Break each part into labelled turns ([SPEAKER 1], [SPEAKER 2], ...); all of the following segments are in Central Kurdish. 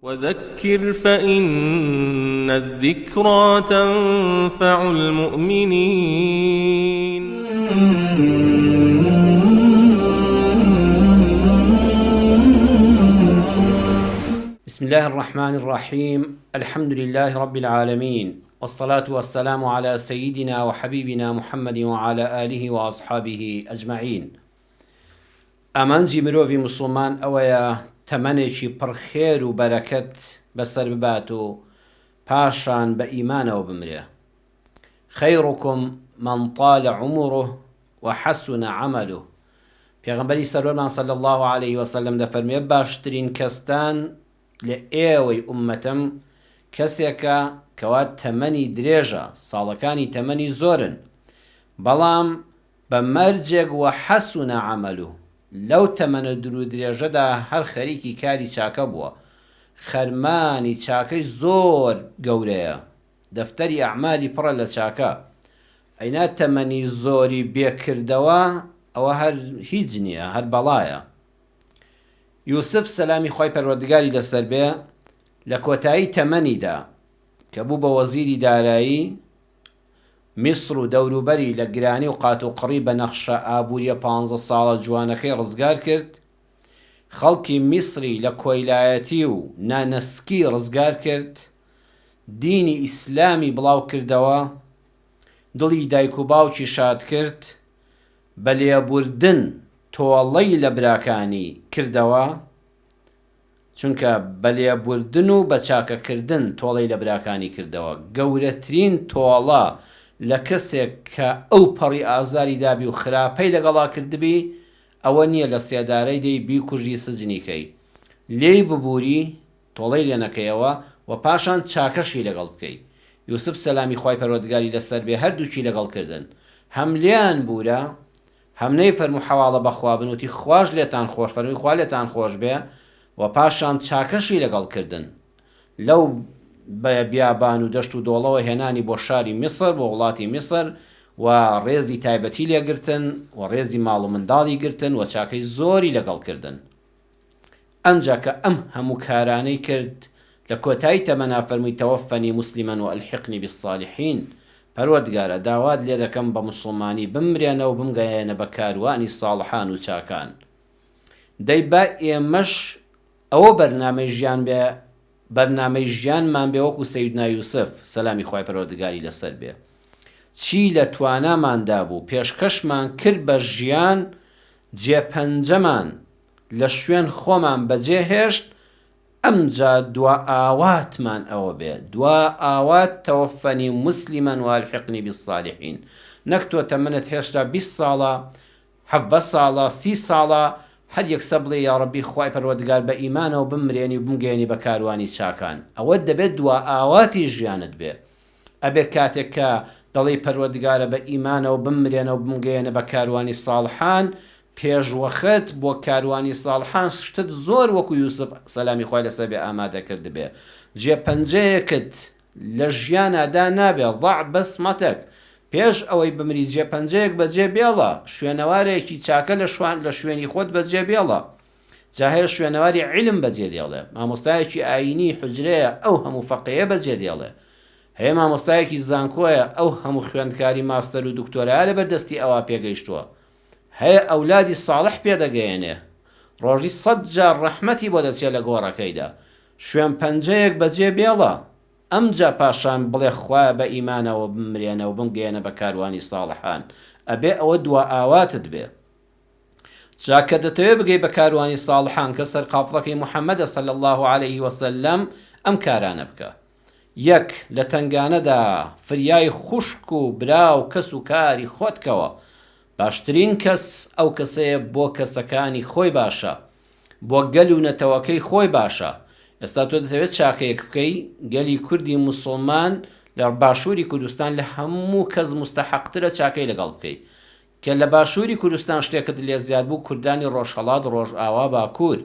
[SPEAKER 1] وذكر فإن الذكرى تنفع المؤمنين.
[SPEAKER 2] بسم الله الرحمن الرحيم. الحمد لله رب العالمين، والصلاة والسلام على سيدنا وحبيبنا محمد وعلى آله وأصحابه أجمعين. ئامانجی مرۆڤی مسلمان ئەوەیە تەمەنێکی پڕخێر و بەرەکەت بەسەر ببات و پاشان بە ئیمانەوە بمرێ. خەیڕکم من طال عمره وحسن عمله. پێغەمبەری سەرۆرمان صلی الله عليه وسلم دەفەرمێ باشترین کەستان لە ئێوەی ئومەتەم کەسێکە کەوا تەمەنی درێژە، ساڵەکانی تەمەنی زۆرن، بەڵام بە مەرجێک و حەسن عەمەلوه، لەو تەمەنە درو درێژەدا هەر خەریکی کاری چاکە بووە، خەرمانی چاکەی زۆر گەورەیە، دەفتەری ئەعمالی پڕە لە چاکە. ئەینا تەمەنی زۆری بێکردەوە ئەوە هەر هیچ نییە، هەر بەڵایە. یوسف سەلامی خۆی پەروەردگاری لەسەر بێ لە کۆتایی تەمەنیدا کە بوو بە وەزیری دارایی میسر و دەوروبەری لە گرانی و قات و قڕی بە نەخشە ئابووریە 15 ساڵە جوانەکەی ڕزگار کرد، خەڵکی میسری لە کۆیلایەتی و نانەسکی ڕزگار کرد، دینی ئیسلامی بڵاو کردەوە، دڵی دایک و باوکی شاد کرد، بە لێبوردن تۆڵەی لە براکانی کردەوە، چونکە بە لێبوردن و بە چاکەکردن تۆڵەی لە براکانی کردەوە. گەورەترین تۆڵە لە کەسێک کە ئەو پەڕی ئازاری دابی و خراپەی لەگەڵا کردبی ئەوە نییە لە سێدارەی دەی بیکوژی سجنیکەی، لێی ببووری تۆڵەی لێ نەکەیەوە و پاشان چاکەشی لەگەڵ بکەی. یوسف سەلامی خوای پەروەردگاری لەسەر بێ هەردووکی لەگەڵ کردن، هەم لێیان بوورە، هەم نەی فەرموو حەواڵە بەخوا بنوتی خواش لێتان خۆش، فەرمووی خوا لێتان خۆش بێ، و پاشان چاکەشی لەگەڵ کردن. لەو بیابان و دەشت و دۆڵەوە هێنانی بۆ شاری میسر، بۆ وڵاتی میسر، و ڕێزی تایبەتی لێگرتن و ڕێزی ماڵ و منداڵی گرتن و چاکەی زۆری لەگەڵ کردن. ئەمجا کە ئەم هەموو کارانەی کرد، لە کۆتایی تەمەنا فەرمووی تەوەفەنی موسلیمەن و ئەلحقنی بالصالحین. پەروەردگارە داوات لێ دەکەم بە موسڵمانی بمرێنە و بمگەیەنە بە کاروانی ساڵحان و چاکان. دەی با ئێمەش ئەوە بەرنامەی ژیان بێ، بەرنامەی ژیانمان بێ وەکو سەیدنا یوسف سەلامی خوای پەروەردگاری لەسەر بێ. چی لە تواناماندا بوو پێشکەشمان کرد بە ژیان، جێپەنجەمان لە شوێن خۆمان بەجێهێشت، ئەمجا دوا ئاواتمان ئەوە بێ، دوا ئاوات تەوەفەنی موسلیمەن و ئەلحقنی بالصالحین. نەک تۆ تەمەنت هێشتا 20 ساڵە، 17 ساڵە، 30 ساڵە، هەر یەکسە بڵێ یا ڕەبی خوای پەروەردگار بە ئیمانەوە بمرێنی و بمگەێنی بە کاروانی چاکان. ئەوە دەبێت دوا ئاواتی ژیانت بێ. ئەبێ کاتێک کە دەڵێ پەروەردگارە بە ئیمانەوە بمرێنە و بمگەێنە بە کاروانی ساڵحان، پێشوەخت بۆ کاروانی ساڵحان شتت زۆر وەکو یوسف سەلامی خوای لەسەر بێ ئامادە کرد بێ. جێپەنجەیەکت لە ژیانەدا نابێ ضەع بەسمەتەک، پێش ئەوەی بمری جێپەنجەیەک بەجێ بێڵە، شوێنەوارێکی چاکە لە شوێنی خۆت بەجێ بێڵە. جا هەیە شوێنەواری علم بەجێ دێڵێ، مامۆستایەکی ئاینی حجرەیە ئەو هەموو فەقێیە بەجێ دێڵێ، هەیە مامۆستایەکی زانکۆیە ئەو هەموو خوێندکاری ماستەر و دکتۆرایە لەبەردەستی ئەوە پێگەیشتووە، هەیە ئەولادی ساڵح پێدەگەیەنێ، ڕۆژی 100 جار ڕەحمەتی بۆ دەچێت لە گۆڕەکەیدا. شوێن پەنجەیەک بەجێ بێڵە، ئەمجا پاشان بڵێ خوایە بە ئیمانەوە بمرێنە و بمگەێنە بە کاروانی ساڵحان. ئەبێ ئەوە دوا ئاواتت بێ. جا کە دەتەوێت بگەی بە کاروانی ساڵحان کە سەرقافڵەکەی موحەممەدە صلی الله عليه وسلم، ئەم کارانە بکە. یەک، لە تنگانەدا فریای خوشک و برا و کەس و کاری خۆتکەوە. باشترین کەس ئەو کەسەیە بۆ کەسەکانی خۆی باشە، بۆ گەل و نەتەوەکەی خۆی باشە. ئێستا تۆ دەتەوێت چاکەیەک بکەی، گەلی کوردی موسڵمان لە باشووری کوردستان لە هەموو کەس مستەحەقترە چاکەی لەگەڵ بکەی. کە لە باشووری کوردستان شتێکت لێ زیاد بوو، کوردانی ڕۆژهەڵات، ڕۆژئاوا، باکوور،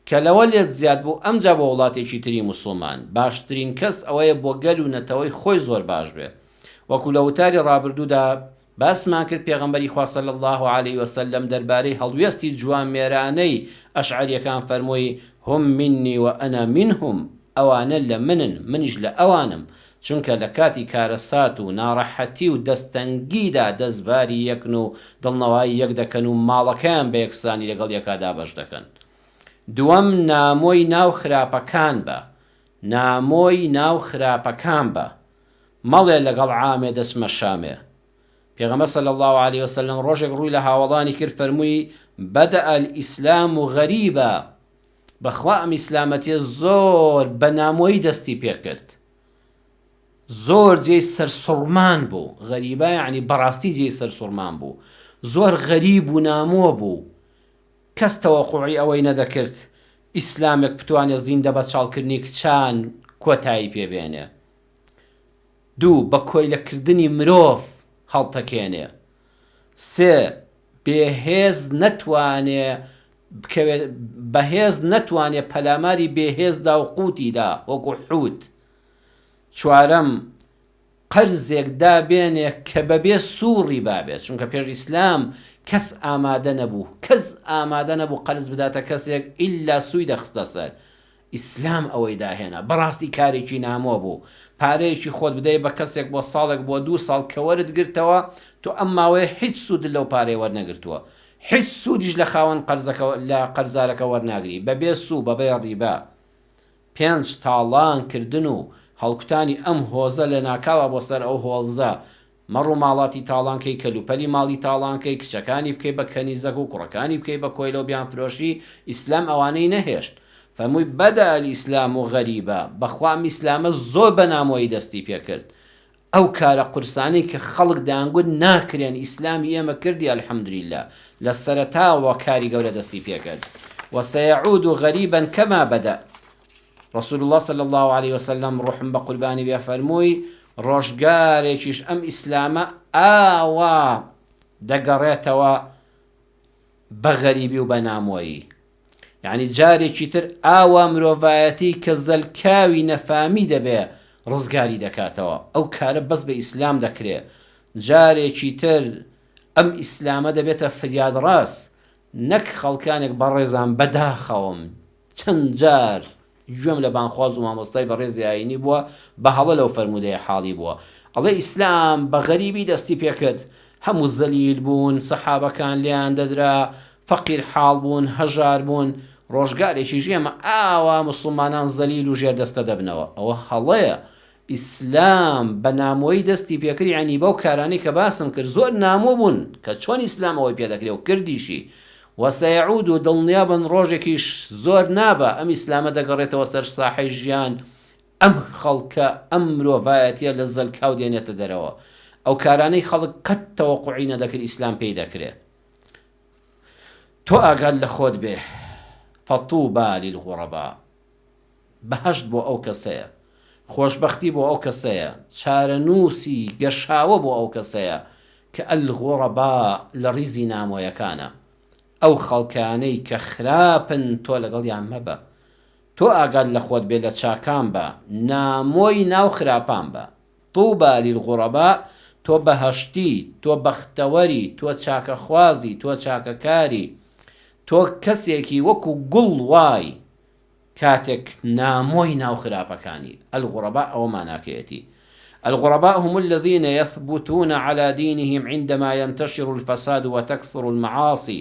[SPEAKER 2] کە لەوە لێت زیاد بوو، ئەمجا بۆ وڵاتێکی تری موسڵمان باشترین کەس ئەوەیە بۆ گەل و نەتەوەی خۆی زۆر باش بێ. وەکو لە وتاری ڕابردوودا باسمان کرد پێغەمبەری خوا صلی الله عليه وسلم دەربارەی هەڵوێستی جوان مێرانەی ئەشعەریەکان فەرمووی هم منی و ئەنا منهم، ئەوانە لە منیش لە ئەوانم، چونکە لە کاتی کارەسات و ناڕەحەتی و دەستەنگیدا دەستباری یەکن و دڵنەوایی یەک دەکەن و ماڵەکەیان بە یەکسانی لەگەڵ یەکادا بەش دەکەن. دووەم نامۆی ناو خراپەکان بە، نامۆی ناو خراپەکان بە، مەڵێ لەگەڵ عامێ دەسمە شامێ. پێغەمبەر صلی الله عليه وسلم ڕۆژێک ڕووی لە هاوڵانی کرد فەرمووی بەدە الئیسلام و غەریبە، بەخوا ئەم ئیسلامەتیە زۆر بە نامۆیی دەستی پێ کرد، زۆر جێی سەرسوڕمان بوو. غەریبە یعنی بەڕاستی جێی سەرسوڕمان بوو، زۆر غەریب و نامۆ بوو، کەس تەوەقوعی ئەوەی نەدەکرد ئیسلامێک بتوانێت زیندە بە چاڵکردنی کچان کۆتایی پێبێنێ. دوو، بە کۆیلەکردنی مرۆڤ هەڵتەکێنێ. سێ، بێهێز نەتوانێ بەهێز نەتوانێ پەلاماری بێهێزدا و قوتیدا وەکو حوت. چوارەم، قەرزێک دابێنێ کە بەبێ سووڕی بابێت، چونکە پێش ئیسلام کەس ئامادە نەبوو قەرز بداتە کەسێک ئیلا سووی دەخستە سەر. ئیسلام ئەوەی داهێنا، بەڕاستی کارێکی نامۆ بوو. پارەیەکی خۆت بدەیت بە کەسێک بۆ ساڵێک بۆ 2 ساڵ کە وەرت گرتەوە، تۆ ئەم ماوەیە هیچ سوود لەو پارەی وەرنەگرتووە، هیچ سوودیش لە خاوەن لە قەرزارەکە وەرناگری بەبێ سوو بەبێ ڕیبا. 5، تاڵانکردن و هەڵکوتانی ئەم هۆزە لە ناکاوە بۆ سەر ئەو هۆڵزە. مەڕوو ماڵاتی تاڵانکەی، کەلوپەلی ماڵی تاڵانکەی، کچەکانی بکەی بە کەنیزەک و کوڕەکانی بکەی بە کۆیلە و بیان فرۆشی. ئیسلام ئەوانەی نەهێشت، فەرمووی بەدە الئیسلام و غەریبە، بەخوا ئیسلامە زۆر بە نامۆیی دەستی پێ کرد. ئەو کارە قورسانی کە خەڵک دەیانگوت ناکرێن ئیسلامی ئێمە کردی، الحەمدولله لە سەرەتاوە کاری گەورە دەستی پێ کرد. وسيعود غريبا كما بدأ. رسول الله صلى الله عليه وسلم روحم بقرباني بیا فەرمووی ڕۆژگارێکیش ئەم ئیسلامە ئاوا دەگەڕێتەوە بە غەریبی و بە نامۆیی. یعنی جارێکی تر ئاوا مرۆڤایەتی کە زەلکاوی نەفامی دەبێ ڕزگاری دەکاتەوە، ئەو کارە بەس بە ئیسلام دەکرێ. جارێکی تر ئەم ئیسلامە دەبێتە فریاد ڕاست، نەک خەڵکانێک بەڕێزان بەداخەوم. چەند جار گوێم لە بانخواز و مامۆستای بەڕێزی ئاینی بووە بە هەڵە لەو فەرمودەیە حاڵی بووە، ئەڵێ ئیسلام بە غەریبی دەستی پێکرد، هەموو زەلیل بوون، سەحابەکان لیان دەدرا، فەقیر حاڵ بوون، هەژار بوون. ڕۆژگارێکی ژێمە ئاوا مسلمانان زەلیل و ژێردەستە دەبنەوە. ئەوە هەڵەیە. ئیسلام بە نامۆیی دەستی پێکرد، یعنی بەو کارانی کە باسم کرد زۆر نامۆ بوون کە چۆن ئیسلام ئەوەی پێدەکرێ و کردیشی. وسيعود و دڵنیابن ڕۆژێکیش زۆر نابە ئەم ئیسلامە دەگەڕێتەوە سەر ساحەی ژیان، ئەم خەڵکە ئەم مرۆڤایەتیە لە زەلکاو دێنێتە دەرەوە. ئەو کارانەی خەڵک قەت تەوەقوعی نەدەکرد ئیسلام پێی دەکرێت. تۆ ئاگاد لە خۆت بێ. فطوبى للغرباء، بەهەشت بۆ ئەو کەسەیە، خۆشبەختی بۆ ئەو کەسەیە، چارەنووسی گەشاوە بۆ ئەو کەسەیە کە الغرباء لە ڕیزی نامۆیەکانە. ئەو خەڵکانەی کە خراپن تۆ لەگەڵیان مەبە. تۆ ئاگاد لە خۆت بێ لە چاکان بە، نامۆی ناو خراپان بە. طوبى للغرباء، تۆ بەهەشتی، تۆ بەختەوەری، تۆ چاکەخوازی، تۆ چاکەکاری، تۆ کەسێکی وەکو گوڵ وای کاتێک نامۆی ناو خراپەکانی. الغرباء ئەوە ماناکەیەتی. الغرباء هم الذين يثبتون على دينهم عندما ينتشر الفساد وتكثر المعاصي.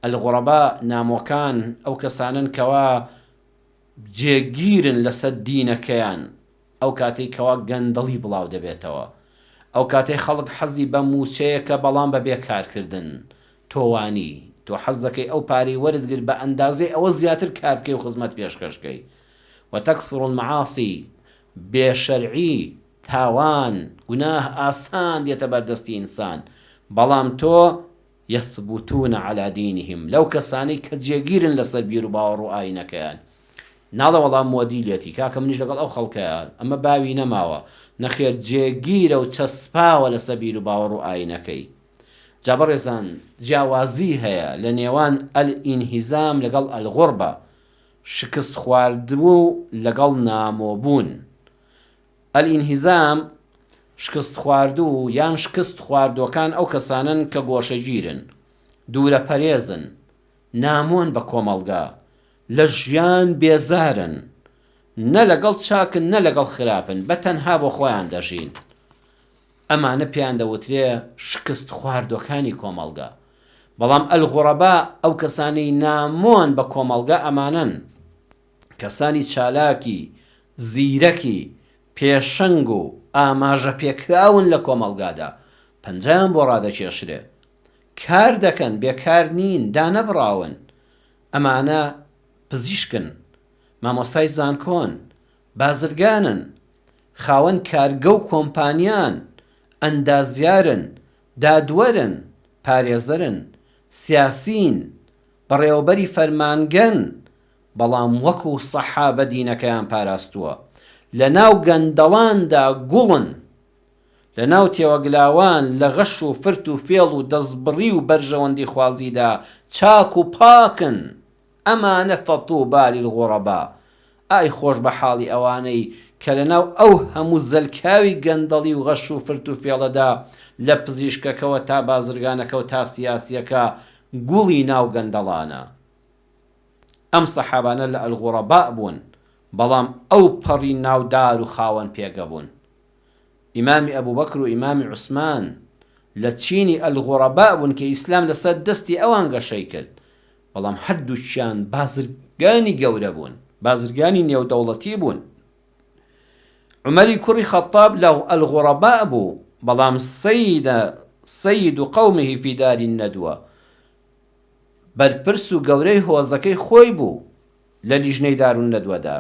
[SPEAKER 2] الغرباء نامۆکان ئەو کەسانن کەوا جێگیرن لەسەر دینەکەیان، ئەو کاتەی کەوا گەندەڵی بڵاو دەبێتەوە، ئەو کاتەی خەڵک حەزی بە موچەیەکە بەڵام بە بێکارکردن. تۆوانی تۆ حەز دەکەی ئەو پارەی وەرتگرت بە ئەندازەی ئەوە زیاتر کار بکەی و خزمەت پێشکەشکەی. وتەکثر المعاصی، بێشەرعی، تاوان، گوناه ئاسان دێتە بەردەستی ئینسان، بەڵام تۆ يثبتون على دينهم، لەو کەسانەی کە جێگیرن لەسەر بیر و باوەڕ و ئاینەکەیان. ناڵە وەڵام مۆدیلێتی کاکە منیش لەگەڵ ئەو خەڵکەیە، ئەمە باوی نەماوە، نەخێر جێگیرە و چەسپاوە لەسەر بیر و باوەڕ و ئاینەکەی. جا بەڕێزان جیاوازی هەیە لە نێوان ئەلئینهیزام لەگەڵ ئەلغوربە، شکست خواردبوو لەگەڵ نامۆبوون. ئەلئینهیزام شکست خواردوو یان شکست خواردوەکان ئەو کەسانن کە گۆشەگیرن، دوورە پەرێزن، نامۆن بە کۆمەڵگا، لە ژیان بێزارن، نە لەگەڵ چاکن نە لەگەڵ خراپن، بەتەنها بۆ خۆیان دەژین. ئەمانە پێیان دەوترێ شکست خواردۆکانی کۆمەڵگا. بەڵام ئەلغوڕەبا ئەو کەسانی نامۆن بە کۆمەڵگا ئەمانن، کەسانی چالاکی، زیرەکی، پێشەنگ و ئاماژە پێکراون لە کۆمەڵگادا، پەنجەیان بۆ ڕادەکێشرێ، کار دەکەن، بێکار نین، دانەبڕاون. ئەمانە پزیشکن، مامۆستای زانکۆن، بازرگانن، خاوەن کارگە و کۆمپانیان، ئەندازیارن، دادوەرن، پارێزەرن، سیاسین، بەڕێوەبەری فەرمانگەن، بەڵام وەکو سەحابە دینەکەیان پاراستووە. لە ناو گەندەڵاندا گوڵن، لە ناو تێوەگلاوان لە غەش و فرت و فێڵ و دەستبڕی و بەرژەوەندی خوازیدا چاک و پاکن. ئەمانە فەتوبا للغوڕەبا. ئای خۆش بە حاڵی ئەوانەی کە لە ناو ئەو هەموو زەلکاوی گەندەڵی و غەش و فرت و فێڵەدا لە پزیشکەکەوە تا بازرگانەکە و تا سیاسیەکە گوڵی ناو گەندەڵانە. ئەم سەحابانە لە ئەلغوڕەبا بوون، بەڵام ئەو پەڕی ناودار و خاوەن پێگە بوون. ئیمامی ئەبوبەکر و ئیمامی عوسمان لە چینی ئەلغوڕەبا بوون کە ئیسلام لەسەر دەستی ئەوان گەشەی کرد، بەڵام هەردووچیان بازرگانی گەورە بوون، بازرگانی نێودەوڵەتی بوون. عومەری کوڕی خەتاب لەو ئەلغوڕەبا بوو، بەڵام سەید و قەومه فی داری النەدوە، بەرپرس و گەورەی هۆزەکەی خۆی بوو لە لیژنەی دارالنەدوەدا.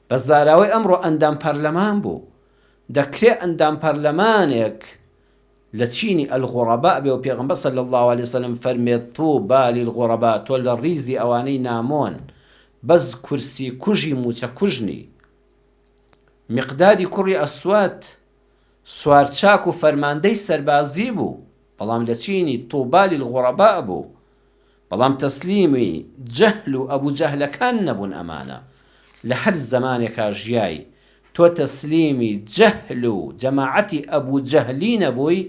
[SPEAKER 2] بە زاراوەی ئەمڕۆ ئەندام پەرلەمان بوو. دەکرێ ئەندام پەرلەمانێک لە چینی ئەلغوڕەبا بێ و پێغەمبەر صلی الله علیه وسلم فەرمێت طوبا للغوڕەبا، تۆ لە ڕیزی ئەوانەی نامۆن بەس کورسی کوژی موچە کوژنی. میقدادی کوڕی ئەسوات سوارچاک و فەرماندەی سەربازی بوو، بەڵام لە چینی طوبا للغوڕەبا بوو. بەڵام تەسلیمی جەهل و ئەبوو جەهلەکان نەبوون. ئەمانە لە هەر زەمانێکا ژیای تۆ تەسلیمی جەهل و جەماعەتی ئەبوو جەهلی نەبووی،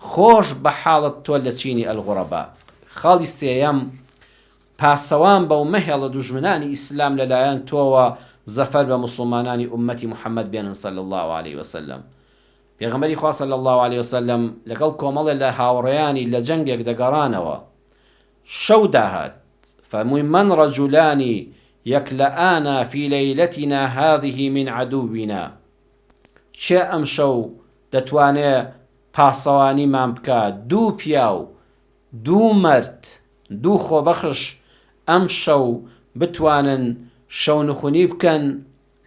[SPEAKER 2] خۆش بە حاڵت تۆ لە چینی ئەلغوڕەبا. خاڵی سێیەم، پاسەوان بەو مەهێڵە دوژمنانی ئیسلام لەلایەن تۆوە زەفەر بە موسڵمانانی ئومەتی محەممەد بێنن صلی الله عليه وسلم. پێغەمبەری خوا صلی الله عليه وسلم لەگەڵ کۆمەڵێ لە هاوڕێیانی لە جەنگێک دەگەڕانەوە، شەو داهات، فەرمووی من رەجولانی یەکلەئانا فی لەیلەتینا هذه من عەدووینا. چێ ئەم شەو دەتوانێ پاسەوانیمان بکات؟ دوو پیا و دوو مەرد، دوو خۆبەخش ئەم شەو بتوانن شەو نخونی بکەن،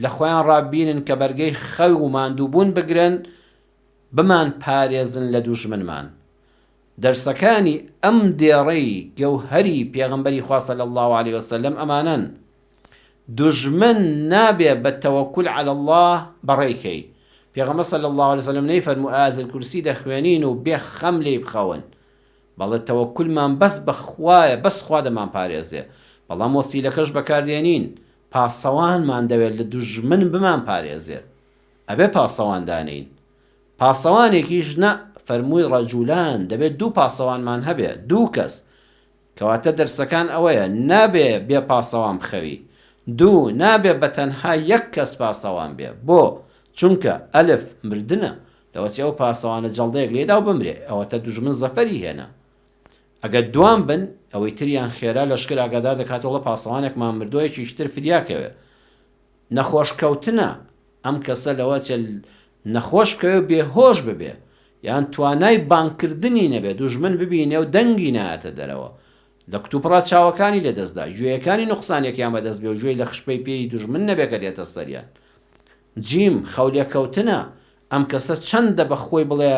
[SPEAKER 2] لە خۆیان ڕاببینن کە بەرگەی خەوی و ماندووبوون بگرن، بمان پارێزن لە دوژمنمان. دەرسەکانی ئەم دێڕەی گەوهەری پێغەمبەری خوا صلی الله عليه وسلم ئەمانن. دوژمن نابێ بە تەوەکل علی الله بەڕێکەی. پێغەمبەر صلی الله عليه وسلم نەیفەرموو ئایەت الکورسی دەخوێنین و بێ خەم لێ بخەون، بەڵێ تەوەکلمان بەس بەخوایە، بەس خوا دەمان پارێزێ، بەڵام وەسیلەکەش بەکاردێنین. پاسەوانمان دەوێت لە دوژمن بمان پارێزێ، ئەبێ پاسەوان دانین. پاسەوانێکیش نە، فەرمووی ڕەجولان، دەبێت دوو پاسەوانمان هەبێ، دوو کەس. کەواتە دەرسەکان ئەوەیە، نابێ بێ پاسەوان بخەوی. دوو، نابێ بە تەنها یەک کەس پاسەوان بێ. بۆ چونکە ئەلف مردنە، لەوەچی ئەو پاسەوانە جەڵدەیەک لێدا و بمرێ، ئەوەتە دوژمن زەفەری هێنا. ئەگەر دوام بن، ئەوەی تریان خێرا لەشکر ئاگادار دەکاتەوە پاسەوانێکمان مردووەیەکی تر فریاکەوێ. نەخۆشکەوتنە، ئەم کەسە لەوەچە نەخۆشکەوێ بێهۆش ببێ، یان توانای بانکردنی نەبێ، دوژمن ببینێ و دەنگی نایەتە دەرەوە، لە کتوپڕا چاوەکانی لێدەستدا، گوێیەکانی نوقسانێکیان بەدەست بێ و گوێی لە خشپەی پێی دوژمن نەبێ کە دێتە سەریان. جیم خەولێکەوتنە، ئەم کەسە چەندە بە خۆی بڵێ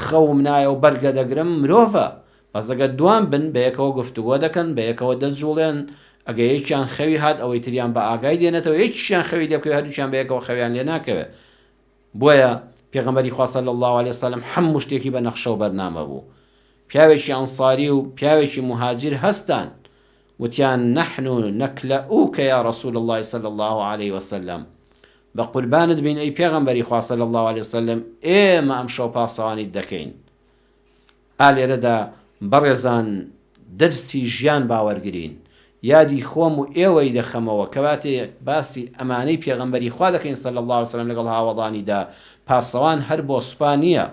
[SPEAKER 2] خەوم نایە و بەرگە دەگرم، مرۆڤە. بەزەگە دوام بن، بە یەکەوە گفتوگۆ دەکەن، بە یەکەوە دەستجوڵێن، ئەگە یەکیان خەوی هات ئەوەی تریان بە ئاگای دێنێتەوە، یەکیشیان خەوی لێبکەوێ، هەردووچیان بە یەکەوە خەویان لێ ناکەوێ. بۆیە پێغەمبەری خوا صلی الله عليه وسلم هەموو شتێکی بە نەخشە و بەرنامە بوو. پیاوێکی ئەنساری و پیاوێکی مهاجر هەستان، وتیان نحن نەکلەئوکە یا رسول الله صلی الله عليه وسلم، بە قوربانت بین ئەی پێغەمبەری خوا صلی الله عليه وسلم، ئێمە ئەم شەو پاسەوانیت دەکەین. ئالێرەدا بەڕێزان دەرسی ژیان باوەرگرین. یادی خۆم و ئێوەی دەخەمەوە کەواتێ باسی ئەمانەی پێغەمبەری خوا دەکەین صلی الله عليه وسلم لەگەڵ هاوڵانیدا پاسەوان هەر بۆ سوپا نییە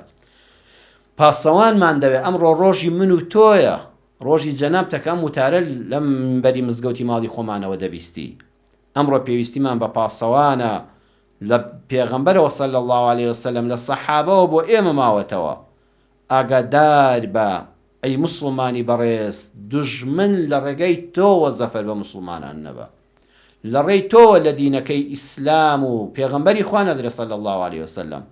[SPEAKER 2] پاسەوانمان دەوێت ئەمڕۆ ڕۆژی من و تۆیە ڕۆژی جەنابتەکەم وتارە لەم بەری مزگەوتی ماڵی خۆمانەوە دەبیستی ئەمڕۆ پێویستیمان بە پاسەوانە لە پێغەمبەرەوە صلی الله عليه وسلم لە سەحابەوە بۆ ئێمە ماوەتەوە ئاگادار بە ئەی مسلمانی بەڕێز دوژمن لە ڕێگەی تۆوە زەفەر بە مسلمانان نەبە لە ڕێی تۆوە لە دینەکەی ئیسلام و پێغەمبەری خوا نەدرێ صلی الله عليه وسلم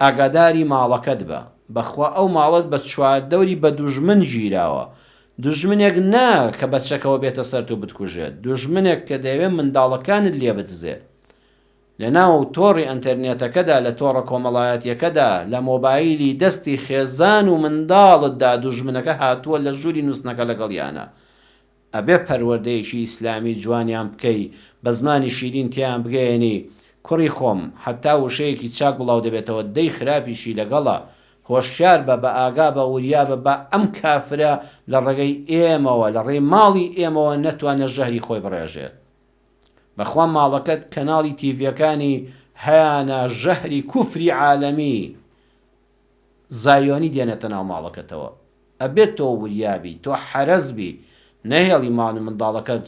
[SPEAKER 2] ئاگاداری ماڵەکەت بە بەخوا ئەو ماڵەت بە چواردەوری بە دوژمن گیراوە دوژمنێک نا کە بەچەکەوە بێتە سەر و بتکوژێت دوژمنێک کە دەیەوێت منداڵەکانت لێ بتزێت لە ناو تۆڕی ئەنتەرنێتەکەدا لە تۆڕە کۆمەڵایەتیەکەدا لە مۆبایلی دەستی خێزان و منداڵتدا دوژمنەکە هاتووە لە ژووری نووسنەکە لەگەڵیانە ئەبێ پەروەردەیەکی ئیسلامی جوانیان بکەی بە زمانی شیرین تیان بگەێنی کوڕی خۆم حتا وشەیەکی چاک بڵاو دەبێتەوە دەی خراپیشی لەگەڵە هۆشیار بە بە ئاگا بە وریا بە ئەم کافرە لە ڕێگەی ئێمەوە لە ڕێی ماڵی ئێمەوە نەتوانێت ژەهری خۆی بڕێژێت بەخوا ماڵەکەت کەناڵی تیڤیەکانی هەیانە ژەهری کوفری عالەمی زایۆنی دێنێتە ناو ماڵەکەتەوە ئەبێت تۆ وریابی تۆ حەرەزبی نەهێڵی ماڵ منداڵەکەت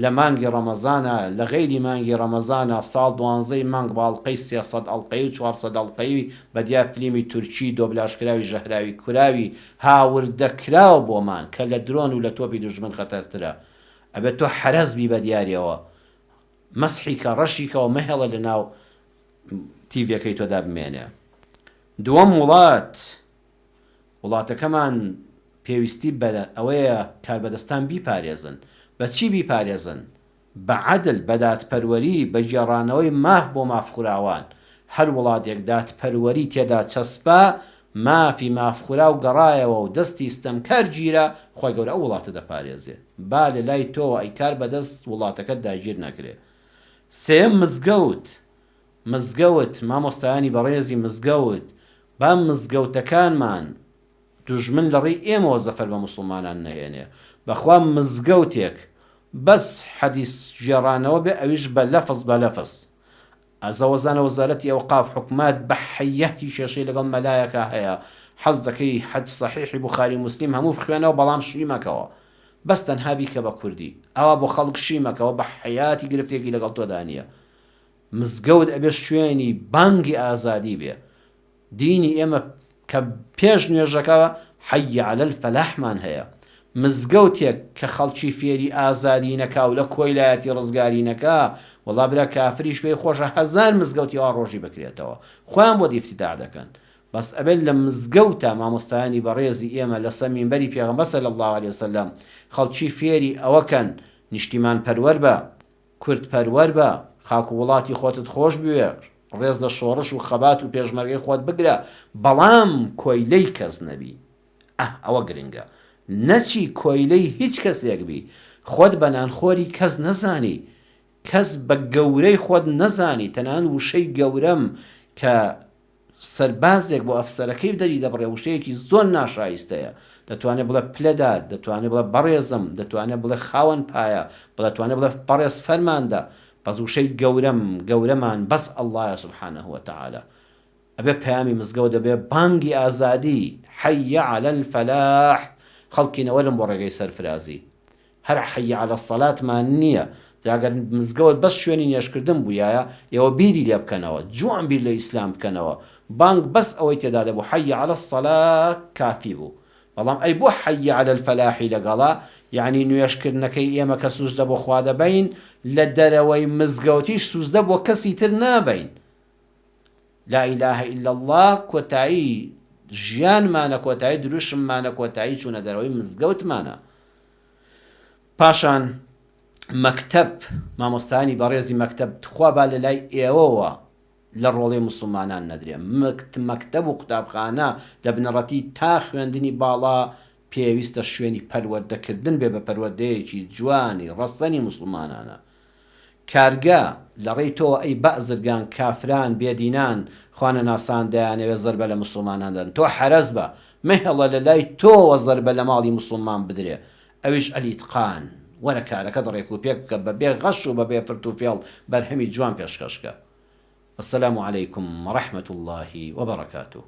[SPEAKER 2] لە مانگی ڕەمەزانە لە غەیری مانگی ڕەمەزانە ساڵ 12 مانگ باڵقەی 300 ئەڵقەی و 400 ئەڵقەی بەدیا فیلمی تورکی دۆبلاشکراوی ژەهراوی کوراوی هاوردەکراوە بۆمان کە لە درۆن و لە تۆپی دوژمن خەتەرترە ئەبێت تۆ حەرەزبی بە دیارەوە مەسحیکە ڕەشیکەوە مەهێڵە لە ناو تیڤەکەی تۆدا بمێنێ دووەم وڵاتەکەمان پێویستی بە ئەوەیە کاربەدەستان بیپارێزن بە چی بیپارێزن بە عەدل بە دادپەروەری بە گێڕانەوەی ماف بۆ مافخوراوان هەر وڵاتێک دادپەروەری تێدا چەسپا مافی مافخورا و گەڕایەوە و دەستی ستەمکار گیرە خۆی گەورە ئەو وڵاتە دەپارێزێ با لە لای تۆوە ئەی کار بەدەست وڵاتەکەت داگیر نەکرێ سێم مزگەوت مامۆستایانی بەڕێزی مزگەوت با مزگەوتەکانمان دوژمن لە ڕێی ئێمەوە زەفەر بە مسلمانان نەهێنێ بەخوا مزگەوتێک بەس حەدیث گێڕانەوە بێ ئەویش بە لەفظ ئەزەوەزانە وەزارەتی ئەوقاف حکومات بە حەیەتی شێشەی لەگەڵ مەلایەکە هەیە حەز دەکەی حەد سەحیحی بوخاری مسلیم هەموو بخوێنەوە بەڵام شیمەکەوە بەس تەنها بیکە بە کوردی ئەوە بۆ خەڵک شیمەکەوە بە حەیاتی گرفتێکی لەگەڵ تۆدا نییە مزگەوت ئەبێ شوێنی بانگی ئازادی بێ دینی ئێمە کە پێش نوێژەکەوە حەی عەلە الفەلاحمان هەیە مزگەوتێک کە خەڵکی فێری ئازادی نەکا و لە کۆیلایەتی ڕزگاری نەکا وەڵا برا کافریش پێی خۆشە هەزار مزگەوتی ئەوە ڕۆژی بکرێتەوە خۆیان بۆ دیفتیدا دەکەن بەس ئەبێت لە مزگەوتە مامۆستایانی بەڕێزی ئێمە لە سەمینبەری پێغەمبەر صلی الله عليه وسلم خەڵکی فێری ئەوەکەن نیشتیمان پەروەر بە کورد پەروەر بە خاک و وڵاتی خۆتت خۆش بوێ ڕێز لە شۆڕش و خەبات و پێشمەرگەی خۆت بگرە بەڵام کۆیلەی کەس نەبی ئەوە گرنگە نەچی کۆیلەی هیچ کەسێک بی خۆت بە نانخۆری کەس نەزانی کەس بە گەورەی خۆت نەزانی تەنان وشەی گەورەم کە سەربازێک بۆ ئەفسەرەکەی دەری دەبڕێ وشەیەکی زۆر ناشایستەیە دەتوانێت بڵێ پلەدار دەتوانێت بڵێ بەڕێزم دەتوانێت بڵێ خاوەن پایە دەتوانێت بڵێ بەڕێز فەرماندا بەس وشەی گەورەمان بەس ئەڵڵایە سوبحانەه وتەعالە ئەبێ پەیامی مزگەوت دەبێ بانگی ئازادی حەی عەلە الفەلاح خەڵکی نەوەرن بۆ ڕێگەی سەرفرازی هەر حەی عەلە السەڵاتمان نییە جاگەر مزگەوت بەس شوێنی نێشکردن بوویایە ئێوە بیری لێ بکەنەوە جوان بیر لە ئیسلام بکەنەوە بانگ بەس ئەوەی تێدا دەبوو حەی عەلە السەڵات کافی بوو بەڵام ئەی بۆ حەی عەلە الفەلاحی لەگەڵا یعنی نوێشکردنەکەی ئێمە کە سوزدە بۆ خوا دەبین لە دەرەوەی مزگەوتیش سوزدە بۆ کەسی تر نابین لا إله إلا الله کۆتایی ژیانمانە کۆتایی دروشممانە کۆتایی چوونە دەرەوەی مزگەوتمانە پاشان مەکتەب مامۆستایانی بەڕێزی مەکتەب تخوا با لە لای ئێوەوە لە ڕۆڵەی مسلمانان نەدرێ مەکتەب و قوتابخانە لە بنەڕەتی تا خوێندنی باڵا پێویستە شوێنی پەروەردەکردن بێ بە پەروەردەیەکی جوانی ڕەسەنی مسلمانانە کارگا لە ڕێی تۆ ئەی بەعزرگان کافران بێدینان خوانە ناسان دەیانەوێ زەربە لە مسلماناندن تۆ حەرەز بە مەهێڵە لە لای تۆوە زەربە لە ماڵی مسلمان بدرێ ئەویش ئەلیتقان وەرە کارەکە دەڕێک و پێک بکە بە بێ غەش و بە بێ فرت و فێڵ بەرهەمی جوان پێشکەشکە. والسلام عليكم ورحمة الله وبركاته.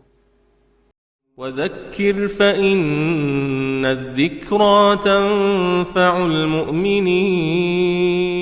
[SPEAKER 1] وذكر فإن الذكرى تنفع المؤمنين